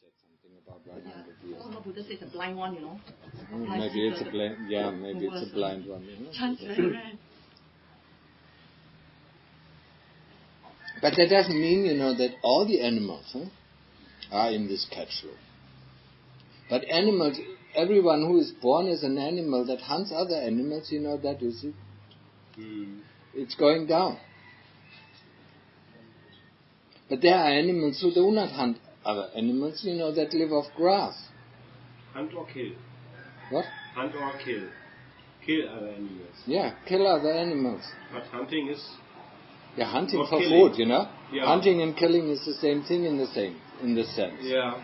said something about 100 years. Oh, no, Buddha says a blind one, Maybe it's a blind. Yeah, maybe it's a blind one. Chance very rare. But that doesn't mean, that all the animals are in this catch room. But animals, everyone who is born as an animal that hunts other animals, that is it. It's going down. But there are animals who do not hunt other animals, that live off grass. Hunt or kill? What? Hunt or kill. Kill other animals. Yeah, kill other animals. But hunting is... Yeah, hunting for killing. food, Yeah. Hunting and killing is the same thing in the sense. Yeah.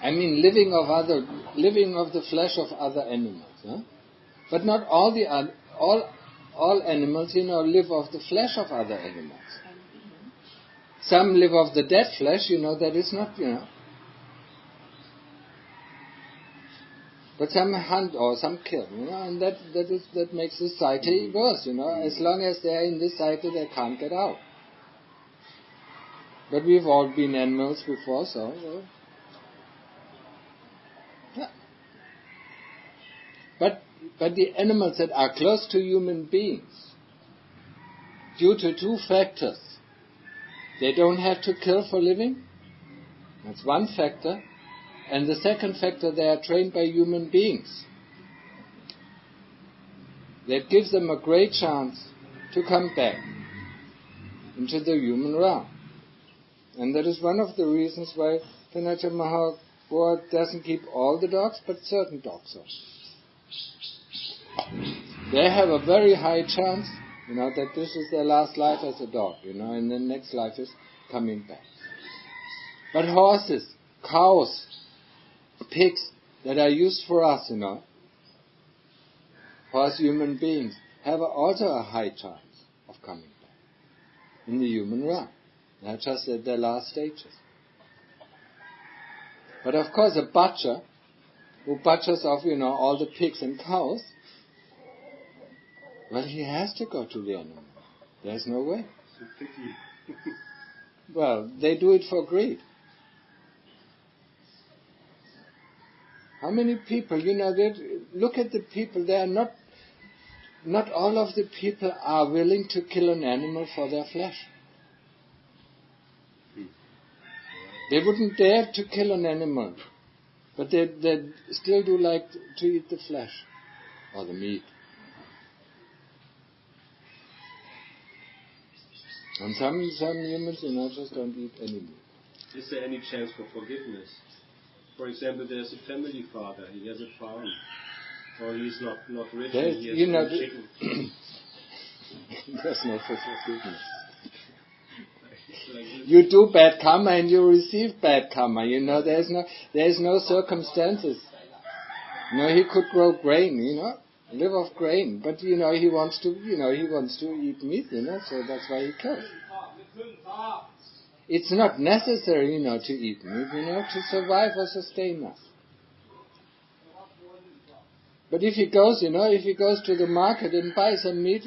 I mean, living of the flesh of other animals, But not all animals, live off the flesh of other animals. Some live off the dead flesh, that is not, But some hunt or some kill, and that makes the cycle worse, As long as they are in this cycle, they can't get out. But we've all been animals before, so... yeah. But the animals that are close to human beings, due to two factors, they don't have to kill for living. That's one factor. And the second factor, they are trained by human beings. That gives them a great chance to come back into the human realm. And that is one of the reasons why Panacha Mahaprabhu doesn't keep all the dogs, but certain dogs also. They have a very high chance, that this is their last life as a dog, and the next life is coming back. But horses, cows, pigs that are used for us, for us human beings, have also a high chance of coming back in the human realm. They're just at their last stages. But of course, a butcher who butchers off, all the pigs and cows, well, he has to go to the animal. There's no way. Well, they do it for greed. How many people, look at the people, they are not all of the people are willing to kill an animal for their flesh. They wouldn't dare to kill an animal, but they still do like to eat the flesh or the meat. And some humans, just don't eat any meat. Is there any chance for forgiveness? For example, there's a family father, he has a farm, or he's not rich and he has no chicken. There's no forgiveness. You do bad karma and you receive bad karma. There's no circumstances. He could grow grain, live off grain, but he wants to eat meat, so that's why he kills. It's not necessary, to eat meat, to survive or sustain us. But if he goes to the market and buys some meat,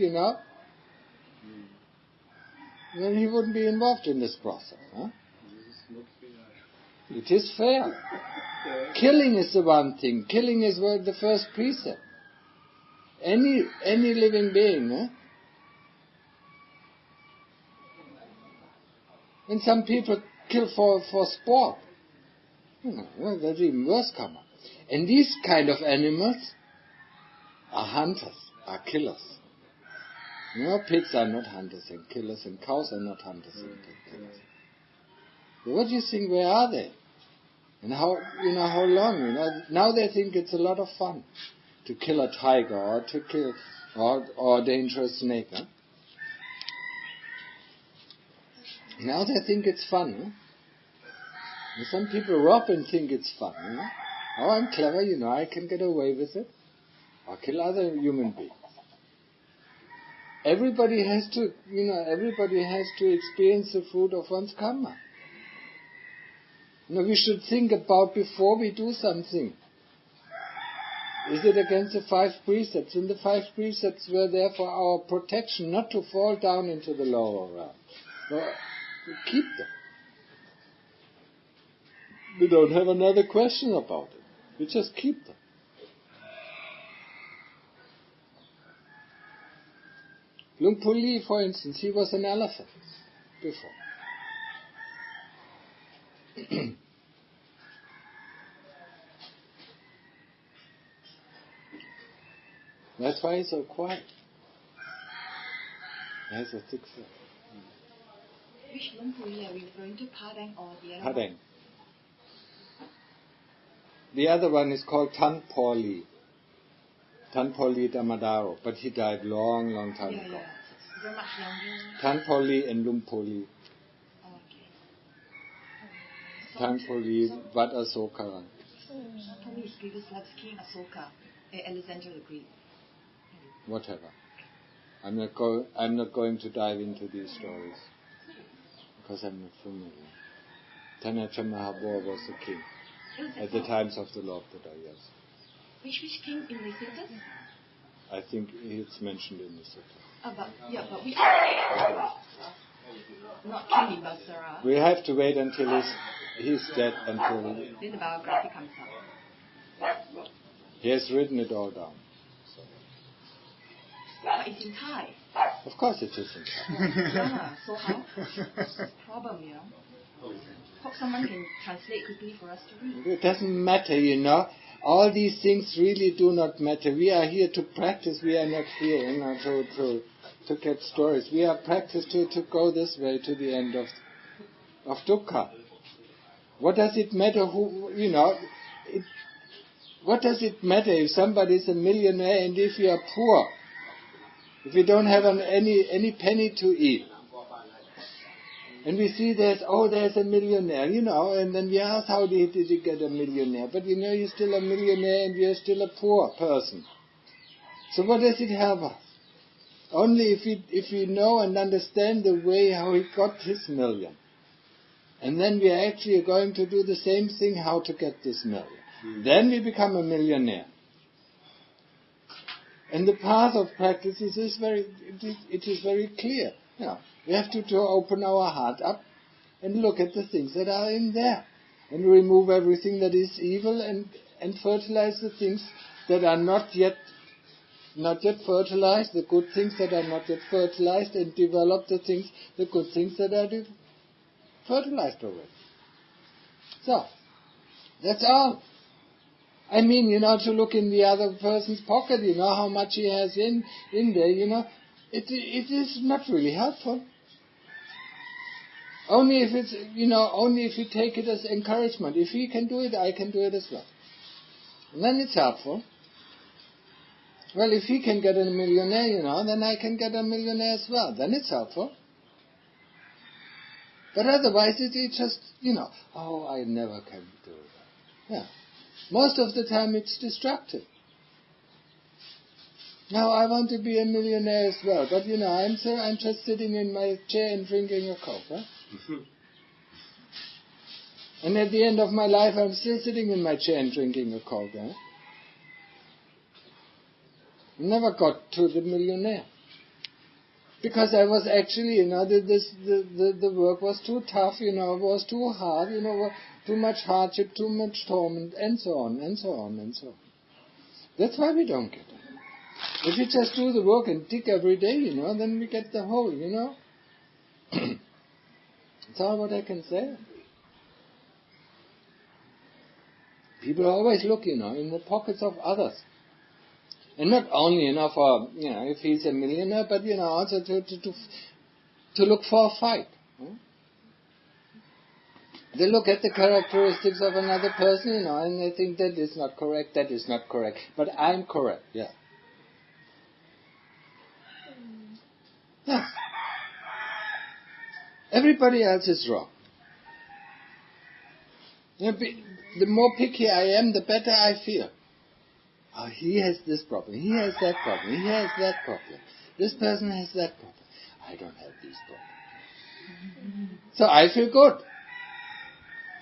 then he wouldn't be involved in this process. It is fair. Killing is the one thing. Killing is the first precept. Any living being. And some people kill for sport. That's even worse karma. And these kind of animals are hunters, are killers. Pigs are not hunters and killers, and cows are not hunters and killers. But what do you think, where are they? And how long? Now they think it's a lot of fun to kill a tiger or to kill or a dangerous snake. Now they think it's fun. And some people rob and think it's fun. Oh, I'm clever, I can get away with it. Or kill other human beings. Everybody has to experience the fruit of one's karma. We should think about before we do something. Is it against the 5 precepts? And the 5 precepts were there for our protection, not to fall down into the lower realm. No, we keep them. We don't have another question about it. We just keep them. Luang Pu Li, for instance, he was an elephant before. That's why he's so quiet. He has a thick fur. Which Luang Pu Li are we referring to? Padang or the other Padang. The other one is called Tan Po Li. Tan Po Li Damadaro, but he died long time ago. Yeah. Very much younger. Tan Po Li and Luang Pu Li. Oh, okay. Tan Po Li, Wat Asoka. Told me his previous life is King Asoka, Alexander the Great. Whatever. I'm not going to dive into these stories because I'm not familiar. Tanacha Mahabor was the king at the times of the Lord Buddha. Yes. Which king in the suttas? I think it's mentioned in the sutta. But which? Not King in Basara. We have to wait until he's dead until Then the biography comes out. He has written it all down. But it's in Thai. Of course it is in Thai. Yeah, so how? Problem, Hope someone can translate quickly for us to read. It doesn't matter, All these things really do not matter. We are here to practice. We are not here, to get stories. We are practice to go this way to the end of dukkha. What does it matter what does it matter if somebody is a millionaire and if you are poor? If you don't have any penny to eat. And we see there's a millionaire, and then we ask, how did you get a millionaire? But you're still a millionaire and you're still a poor person. So what does it help us? Only if we know and understand the way how he got his million. And then we are actually going to do the same thing, how to get this million. Then we become a millionaire. And the path of practice is very clear. We have to open our heart up and look at the things that are in there. And remove everything that is evil and fertilize the things that are not yet fertilized, the good things that are not yet fertilized, and develop the good things that are fertilized already. So, that's all. I mean, to look in the other person's pocket, how much he has in there, it is not really helpful. Only if it's, only if you take it as encouragement. If he can do it, I can do it as well. And then it's helpful. Well, if he can get a millionaire, then I can get a millionaire as well. Then it's helpful. But otherwise, it's just, I never can do that. Yeah. Most of the time, it's destructive. Now, I want to be a millionaire as well, but I'm just sitting in my chair and drinking a Coke. Huh? And at the end of my life, I'm still sitting in my chair and drinking a Coke. Huh? Never got to the millionaire. Because I was actually, the work was too tough, it was too hard, too much hardship, too much torment, and so on, and so on, and so on. That's why we don't get it. If you just do the work and dig every day, then we get the whole, That's all what I can say. People always look, in the pockets of others. And not only, for, if he's a millionaire, but, also to look for a fight. They look at the characteristics of another person, and they think that is not correct, that is not correct. But I'm correct, yeah. Yeah. Everybody else is wrong. The more picky I am, the better I feel. Oh, he has this problem, he has that problem, he has that problem. This person has that problem. I don't have these problems. So I feel good.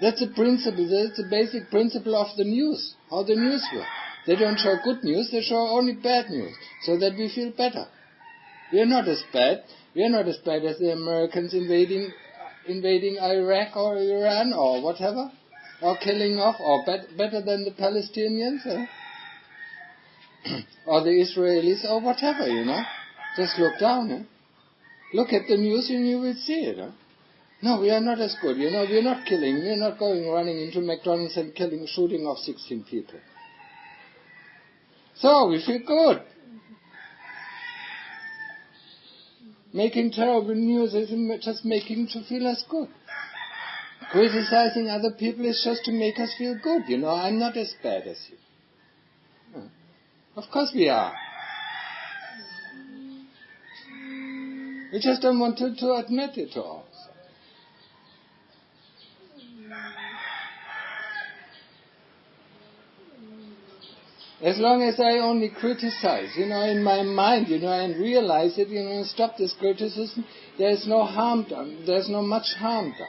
That's a principle, that's a basic principle of the news, how the news works. They don't show good news, they show only bad news, so that we feel better. We are not as bad. We are not as bad as the Americans invading Iraq or Iran or whatever, or killing off, or better than the Palestinians, or the Israelis, or whatever, Just look down, Look at the news and you will see it, No, we are not as good, we are not killing, we are not running into McDonald's and shooting off 16 people. So, we feel good. Making terrible news is just making to feel us good. Criticizing other people is just to make us feel good, I'm not as bad as you. Of course we are. We just don't want to admit it to ourselves. As long as I only criticize, in my mind, and realize it, and stop this criticism, there's no harm done. There's no much harm done.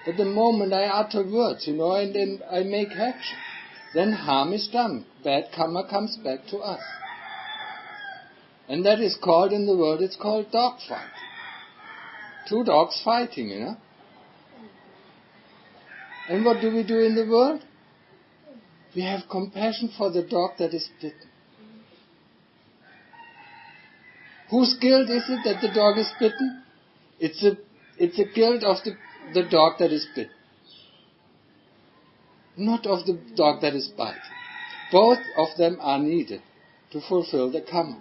But the moment I utter words, and then I make action, then harm is done. Bad karma comes back to us. And that is called, in the world, it's called dog fight. Two dogs fighting, And what do we do in the world? We have compassion for the dog that is bitten. Whose guilt is it that the dog is bitten? It's a guilt of the dog that is bitten. Not of the dog that is biting. Both of them are needed to fulfill the karma.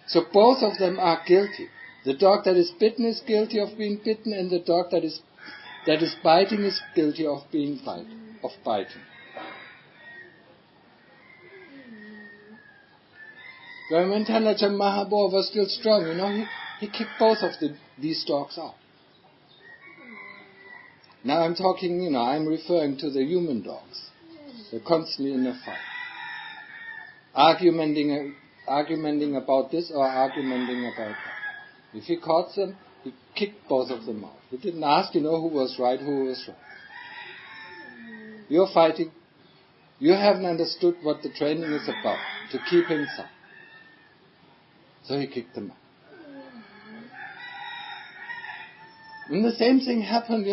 So both of them are guilty. The dog that is bitten is guilty of being bitten, and the dog that is biting is guilty of biting. When Tanaja Mahabodha was still strong, he kicked both of these dogs out. Now I'm talking, I'm referring to the human dogs. They're constantly in a fight. Argumenting about this or argumenting about that. If he caught them, he kicked both of them out. He didn't ask, who was right, who was wrong. You're fighting. You haven't understood what the training is about, to keep him sound. So he kicked them out. And the same thing happened,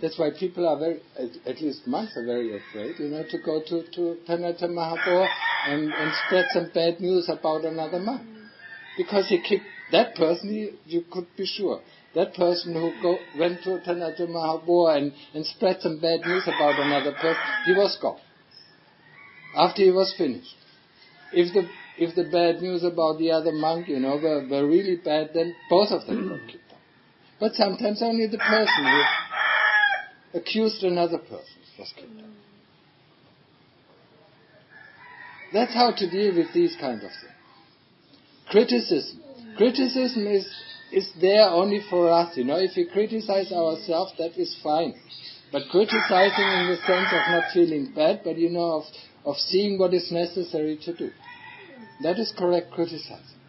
That's why people are at least monks are very afraid, to go to Tanata Mahabodha and spread some bad news about another monk. Because he kicked that person, you could be sure. That person who went to Tanata Mahabodha and spread some bad news about another person, he was gone. After he was finished. If the bad news about the other monk, were really bad, then both of them were kicked out. But sometimes only the person who accused another person was kicked out. That's how to deal with these kind of things. Criticism. Criticism is there only for us, If we criticize ourselves, that is fine. But criticizing in the sense of not feeling bad, but of seeing what is necessary to do. That is correct criticizing.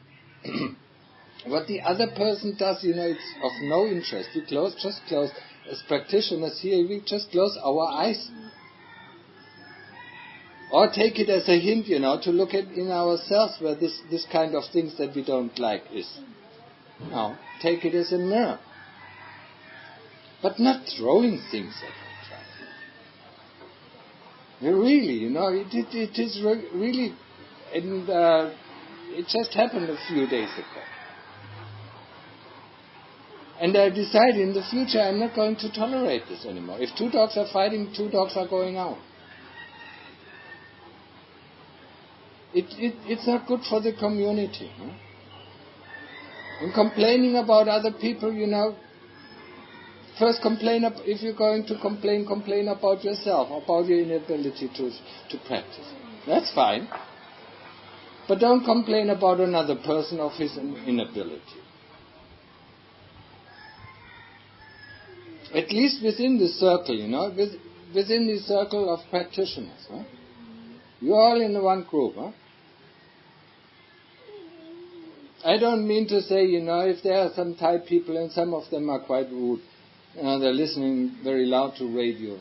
What the other person does, it's of no interest. We just close, as practitioners here, we just close our eyes. Or take it as a hint, to look at in ourselves where this kind of things that we don't like is. Now, take it as a mirror. But not throwing things at each other. Really, it is really, and it just happened a few days ago. And I decided in the future I'm not going to tolerate this anymore. If two dogs are fighting, two dogs are going out. It's not good for the community. And complaining about other people, first complain, if you're going to complain about yourself, about your inability to practice. That's fine. But don't complain about another person of his inability. At least within the circle, within the circle of practitioners. You're all in one group. I don't mean to say, if there are some Thai people and some of them are quite rude, they're listening very loud to radio,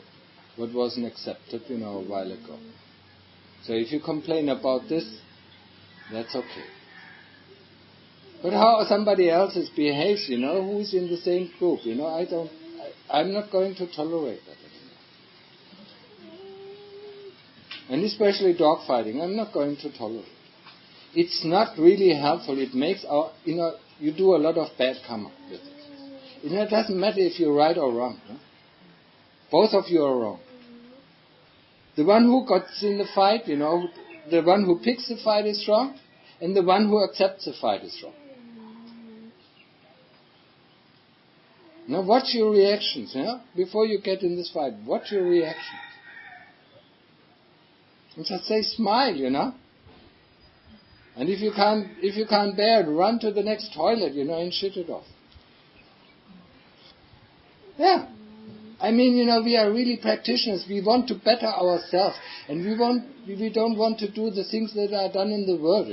what wasn't accepted, a while ago. So if you complain about this, that's okay. But how somebody else behaves, who's in the same group, I'm not going to tolerate that anymore. And especially dog fighting, I'm not going to tolerate. It's not really helpful. It makes you do a lot of bad karma with it. It doesn't matter if you're right or wrong. Both of you are wrong. The one who gets in the fight, the one who picks the fight is wrong, and the one who accepts the fight is wrong. Now watch your reactions, before you get in this fight. Watch your reactions. And just say smile, And if you can't bear it, run to the next toilet, and shit it off. Yeah. I mean, we are really practitioners. We want to better ourselves, and we don't want to do the things that are done in the world,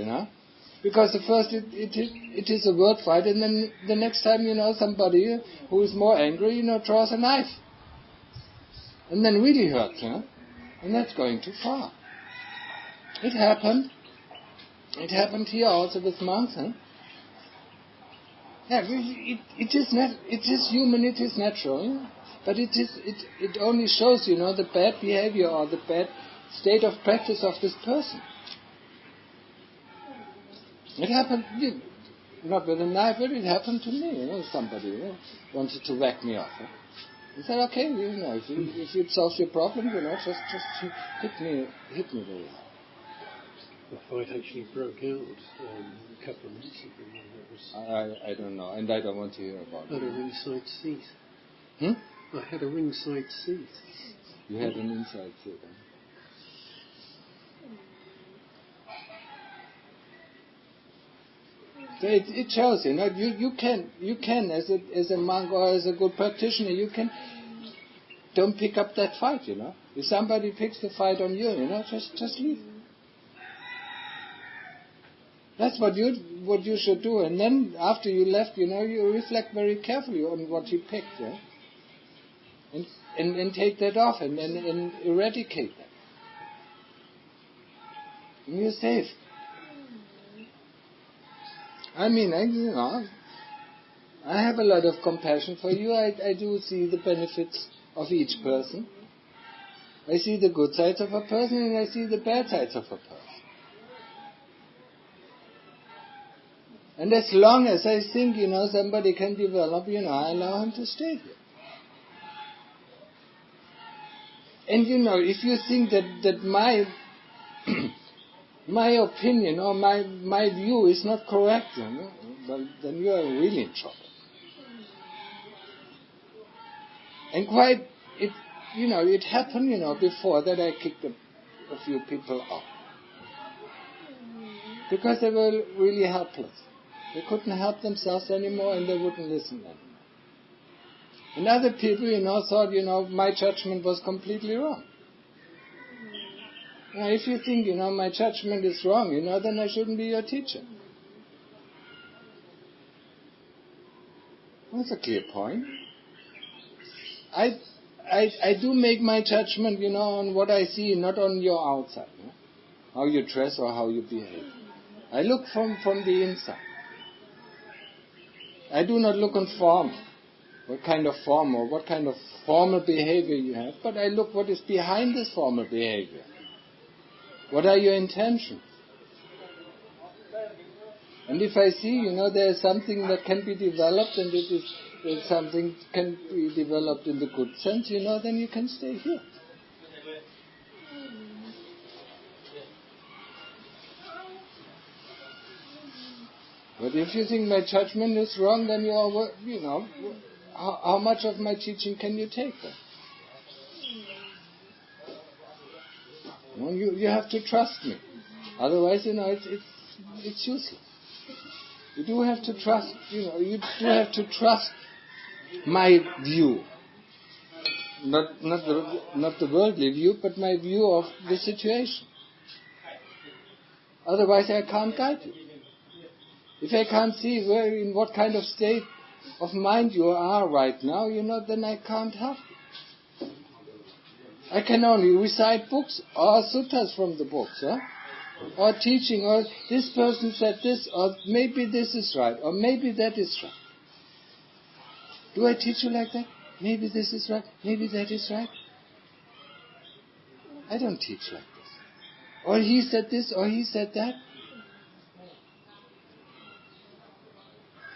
Because the first it is a word fight, and then the next time, somebody who is more angry, draws a knife. And then really hurts, And that's going too far. It happened. It happened here also with monks, Yeah, it is human, it is natural, But it only shows, the bad behavior or the bad state of practice of this person. It happened, not with a knife, but it happened to me, somebody, wanted to whack me off. I said, okay, if it solves your problem, just hit me very hard. The fight actually broke out a couple of months ago. I don't know, and I don't want to hear about it. I had a ringside seat. I had a ringside seat. You had an inside seat, So it shows, you can as a monk or as a good practitioner, don't pick up that fight, If somebody picks the fight on you, just leave. That's what you should do, and then after you left, you reflect very carefully on what you picked, and take that off and eradicate that. And you're safe. I mean, I have a lot of compassion for you. I do see the benefits of each person. I see the good sides of a person, and I see the bad sides of a person. And as long as I think, somebody can develop, I allow him to stay here. And if you think that my my opinion or my view is not correct, well, then you are really in trouble. And it happened, before that I kicked a few people out. Because they were really helpless. They couldn't help themselves anymore, and they wouldn't listen anymore. And other people, thought, my judgment was completely wrong. Now, if you think, my judgment is wrong, then I shouldn't be your teacher. That's a clear point. I do make my judgment, on what I see, not on your outside, how you dress or how you behave. I look from the inside. I do not look on form, what kind of form or what kind of formal behavior you have, but I look what is behind this formal behavior. What are your intentions? And if I see, there is something that can be developed, and something can be developed in the good sense, then you can stay here. But if you think my judgment is wrong, then how much of my teaching can you take then? You have to trust me. Otherwise, it's useless. You do have to trust, you do have to trust my view. Not the worldly view, but my view of the situation. Otherwise, I can't guide you. If I can't see in what kind of state of mind you are right now, then I can't help you. I can only recite books or suttas from the books, or teaching, or this person said this, or maybe this is right, or maybe that is right. Do I teach you like that? Maybe this is right, maybe that is right. I don't teach like this. Or he said this, or he said that.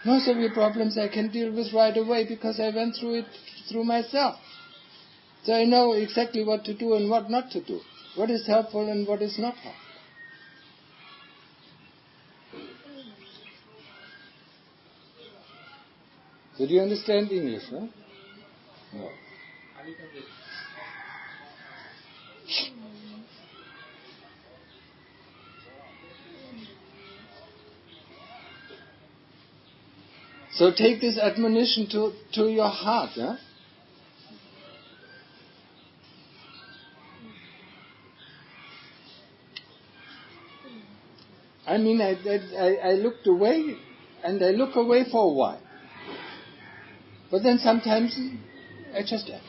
Most of your problems I can deal with right away because I went through it through myself. So I know exactly what to do and what not to do. What is helpful and what is not helpful. So do you understand English, no? No. So take this admonition to your heart, yeah? I mean, I looked away, and I look away for a while. But then sometimes I just act.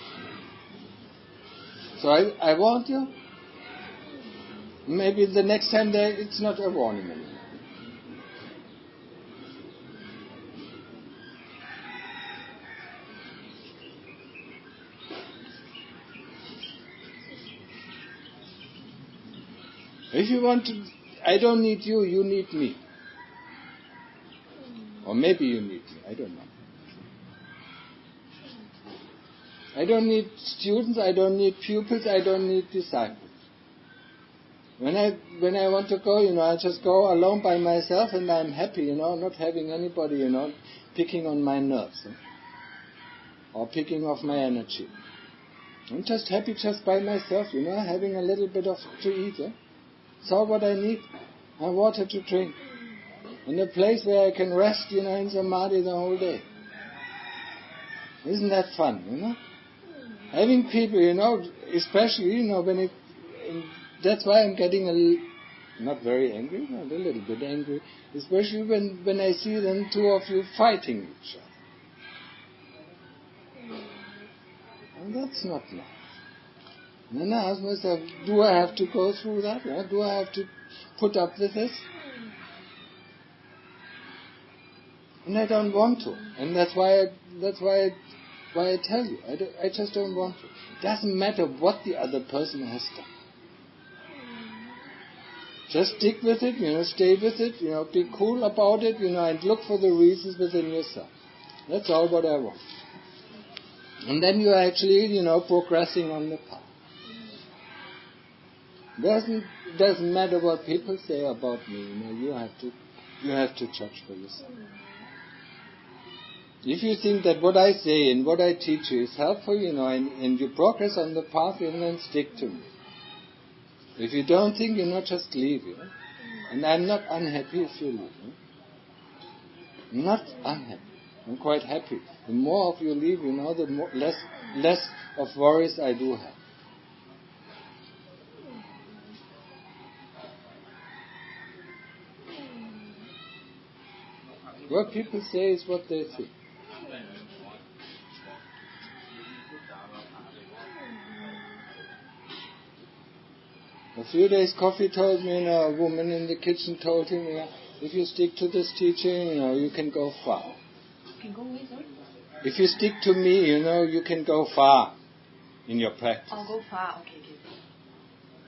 So I warned you. Maybe the next time it's not a warning anymore. If you want to, I don't need you, you need me. Or maybe you need me, I don't know. I don't need students, I don't need pupils, I don't need disciples. When I want to go, I just go alone by myself and I'm happy, not having anybody, picking on my nerves. Or picking off my energy. I'm just happy just by myself, having a little bit of to eat. It's all what I need. And water to drink. And a place where I can rest, in Samadhi the whole day. Isn't that fun, Having people, especially, when that's why I'm getting not very angry, but a little bit angry, especially when I see them, two of you fighting each other. And that's not nice. And then I ask myself, do I have to go through that? Do I have to put up with this? And I don't want to. And that's why I tell you. I just don't want to. It doesn't matter what the other person has done. Just stick with it, stay with it, be cool about it, and look for the reasons within yourself. That's all what I want. And then you are actually, progressing on the path. It doesn't matter what people say about me, you have to judge for yourself. If you think that what I say and what I teach you is helpful, and you progress on the path, then stick to me. If you don't think, just leave, And I'm not unhappy if you leave. I'm not unhappy. I'm quite happy. The more of you leave, the less of worries I do have. What people say is what they think. A few days Coffee told me, a woman in the kitchen told him, if you stick to this teaching, you can go far. Can go away, sorry? If you stick to me, you can go far in your practice. Oh, go far, okay.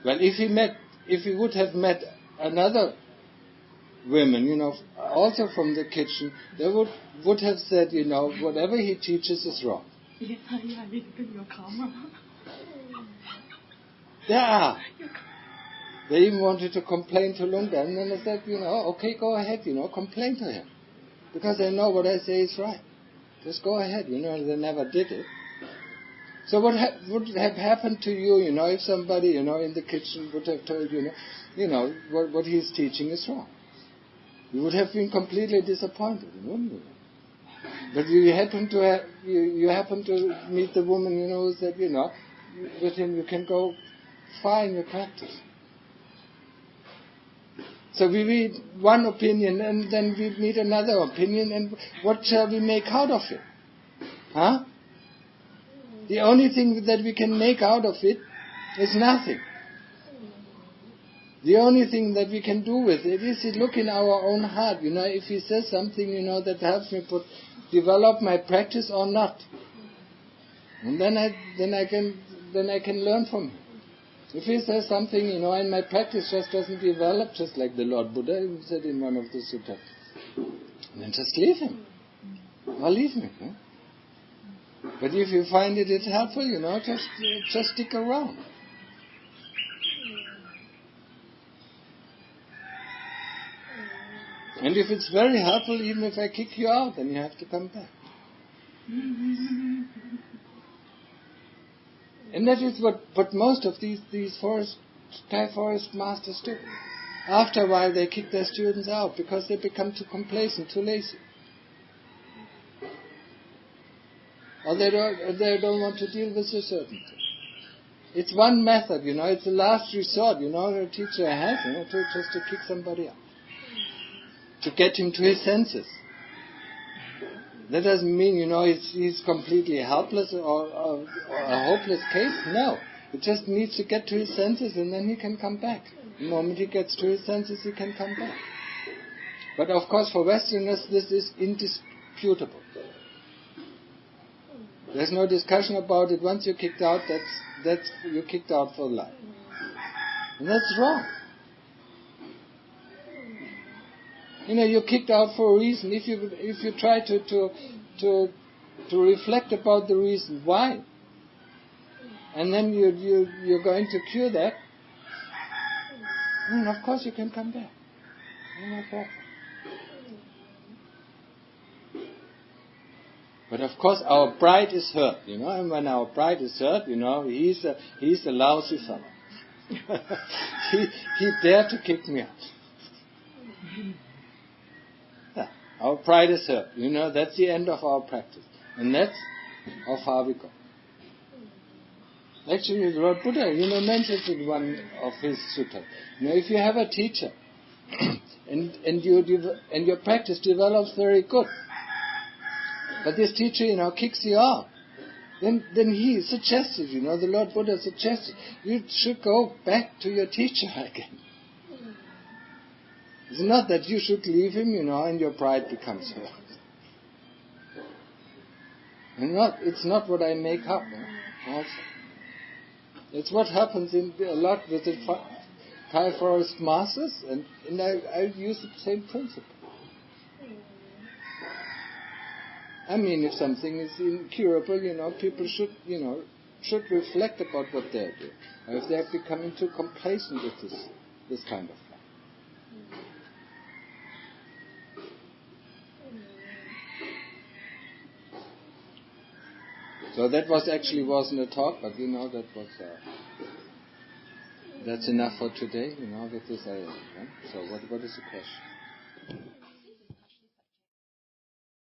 Well, if he would have met another women, also from the kitchen, they would have said, whatever he teaches is wrong. There are. They even wanted to complain to Lunga, and then I said, okay, go ahead, complain to him. Because I know what I say is right. Just go ahead, they never did it. So what would have happened to you, if somebody, in the kitchen would have told you, what he's teaching is wrong? You would have been completely disappointed, wouldn't you? But you happen to meet the woman, who said, with him you can go far in your practice. So we read one opinion and then we meet another opinion, and what shall we make out of it? The only thing that we can make out of it It's nothing. The only thing that we can do with it is to look in our own heart. If he says something, that helps me develop my practice or not. And then I can learn from him. If he says something, and my practice just doesn't develop, just like the Lord Buddha said in one of the suttas, then just leave him. Or leave me. Huh? But if you find it helpful, just stick around. And if it's very helpful, even if I kick you out, then you have to come back. And that is what most of these Thai forest masters do. After a while, they kick their students out because they become too complacent, too lazy. Or they don't want to deal with a certain thing. It's one method, it's a last resort, a teacher has, just to kick somebody out. To get him to his senses. That doesn't mean, he's completely helpless or a hopeless case. No. It just needs to get to his senses and then he can come back. The moment he gets to his senses, he can come back. But of course, for Westerners, this is indisputable. There's no discussion about it. Once you're kicked out, that's you're kicked out for life. And that's wrong. You're kicked out for a reason. If you try to reflect about the reason why, and then you're going to cure that, then of course you can come back. No problem. But of course our pride is hurt, and when our pride is hurt, he's a lousy fellow. he dared to kick me out. Yeah, our pride is hurt. That's the end of our practice. And that's how far we go. Actually, Lord Buddha, mentions in one of his suttas. If you have a teacher, and your practice develops very good, but this teacher, kicks you out, then he suggested, the Lord Buddha suggested, you should go back to your teacher again. It's not that you should leave him, and your pride becomes hurt. It's not what I make up. Also. It's what happens a lot with the Thai forest masters, and I use the same principle. I mean, if something is incurable, people should reflect about what they're doing, or if they're becoming too complacent with this kind of life. So that wasn't a talk, but that's enough for today. With this, so what is the question?